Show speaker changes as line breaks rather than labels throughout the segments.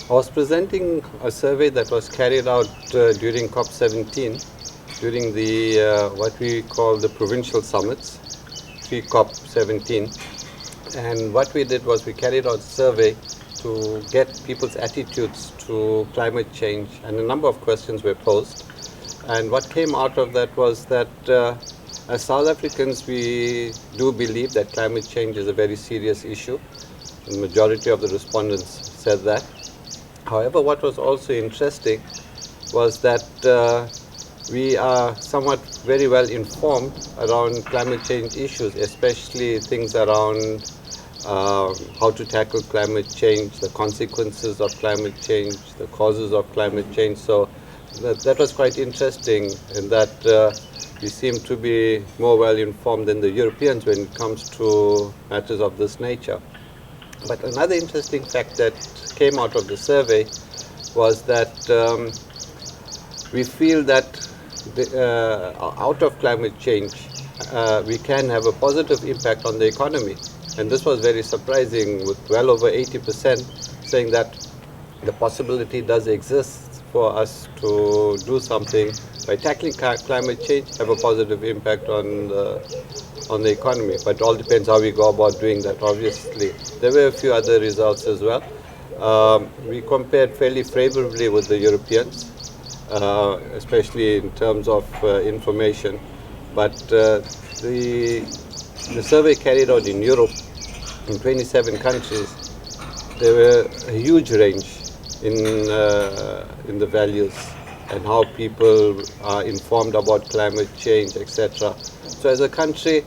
I was presenting a survey that was carried out during COP17, during the what we call the provincial summits, pre-COP17. And what we did was we carried out a survey to get people's attitudes to climate change, and a number of questions were posed. And what came out of that was that as South Africans, we do believe that climate change is a very serious issue. The majority of the respondents said that. However, what was also interesting was that we are somewhat very well informed around climate change issues, especially things around how to tackle climate change, the consequences of climate change, the causes of climate change. So that was quite interesting in that we seem to be more well informed than the Europeans when it comes to matters of this nature. But another interesting fact that came out of the survey was that we feel that out of climate change, we can have a positive impact on the economy. And this was very surprising, with well over 80% saying that the possibility does exist for us to do something by tackling climate change, have a positive impact on the economy. But it all depends how we go about doing that, obviously. There were a few other results as well. We compared fairly favorably with the Europeans, especially in terms of information. But the survey carried out in Europe, in 27 countries, there were a huge range in the values and how people are informed about climate change, etc. So as a country,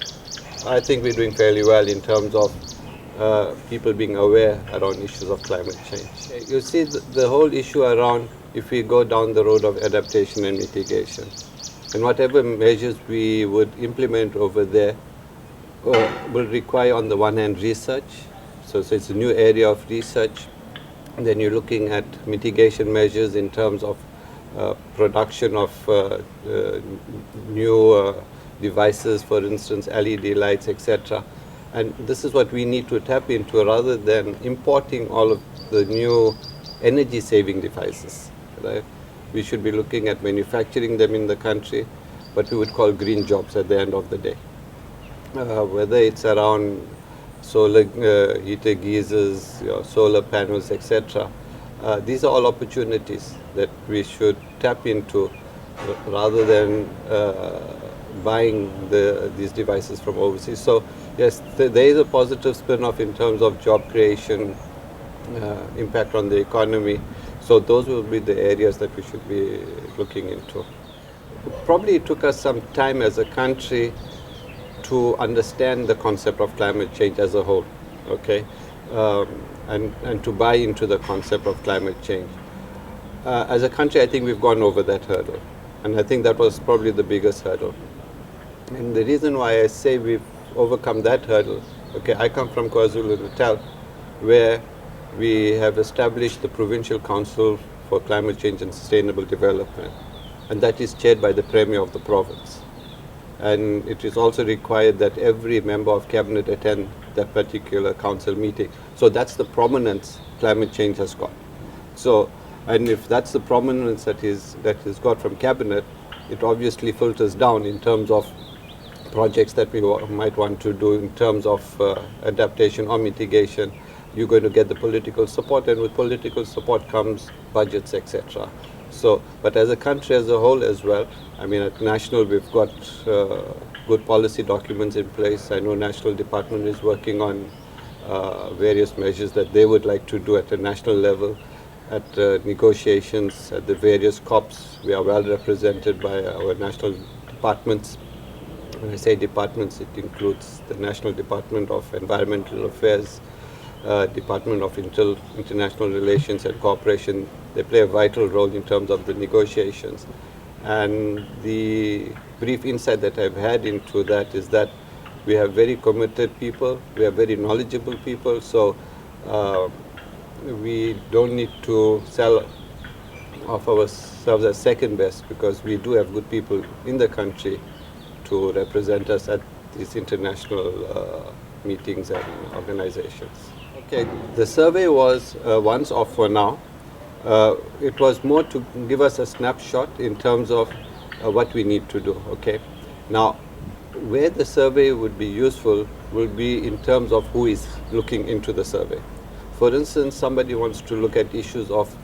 I think we're doing fairly well in terms of people being aware around issues of climate change. You see the whole issue around if we go down the road of adaptation and mitigation, and whatever measures we would implement over there will require, on the one hand, research. So it's a new area of research. And then you're looking at mitigation measures in terms of production of new devices, for instance, LED lights, etc. And this is what we need to tap into rather than importing all of the new energy-saving devices. Right? We should be looking at manufacturing them in the country, what we would call green jobs at the end of the day. Whether it's around solar heater geysers, solar panels, etc. These are all opportunities that we should tap into rather than buying these devices from overseas. So yes, there is a positive spin-off in terms of job creation, impact on the economy. So those will be the areas that we should be looking into. Probably it took us some time as a country to understand the concept of climate change as a whole, okay, and to buy into the concept of climate change. As a country, I think we've gone over that hurdle, and I think that was probably the biggest hurdle. And the reason why I say we've overcome that hurdle, okay, I come from KwaZulu-Natal, where we have established the Provincial Council for Climate Change and Sustainable Development, and that is chaired by the Premier of the province. And it is also required that every member of cabinet attend that particular council meeting. So that's the prominence climate change has got. So, and if that's the prominence that is got from cabinet, it obviously filters down in terms of projects that we might want to do in terms of adaptation or mitigation. You're going to get the political support, and with political support comes budgets, etc. So, but as a country as a whole as well, I mean, at national we've got good policy documents in place. I know National Department is working on various measures that they would like to do at a national level. At negotiations at the various COPs, we are well represented by our national departments. When I say departments, it includes the National Department of Environmental Affairs, Department of International Relations and Cooperation. They play a vital role in terms of the negotiations. And the brief insight that I've had into that is that we have very committed people, we have very knowledgeable people, so we don't need to sell off ourselves as second best, because we do have good people in the country to represent us at these international meetings and organizations. Okay, the survey was once off for now, It was more to give us a snapshot in terms of what we need to do. Okay, now where the survey would be useful will be in terms of who is looking into the survey. For instance, somebody wants to look at issues of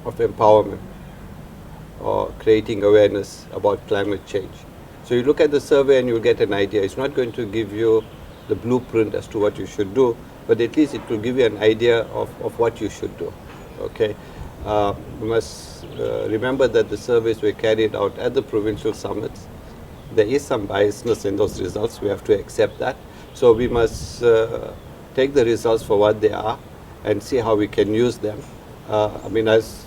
empowerment or creating awareness about climate change. So you look at the survey and you'll get an idea. It's not going to give you the blueprint as to what you should do, but at least it will give you an idea of what you should do. Okay. You must remember that the surveys were carried out at the provincial summits. There is some biasness in those results. We have to accept that. So we must take the results for what they are and see how we can use them. I mean, as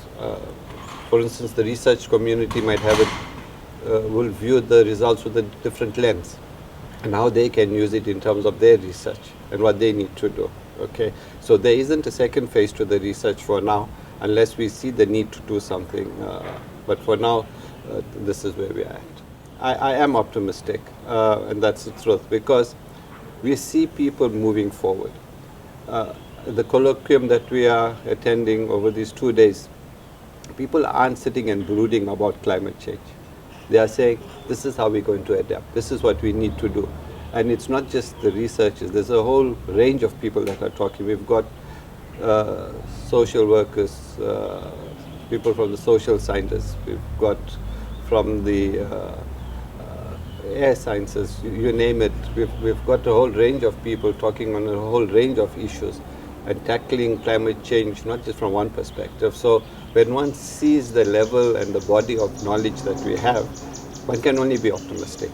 for instance, the research community might have it, will view the results with a different lens, and how they can use it in terms of their research and what they need to do. Okay, so there isn't a second phase to the research for now, unless we see the need to do something. But for now, this is where we are at. I am optimistic, and that's the truth, because we see people moving forward. The colloquium that we are attending over these 2 days, people aren't sitting and brooding about climate change. They are saying, this is how we're going to adapt. This is what we need to do. And it's not just the researchers. There's a whole range of people that are talking. We've got social workers, people from the social sciences. We've got from the air sciences, you name it. We've got a whole range of people talking on a whole range of issues and tackling climate change, not just from one perspective. So when one sees the level and the body of knowledge that we have, one can only be optimistic.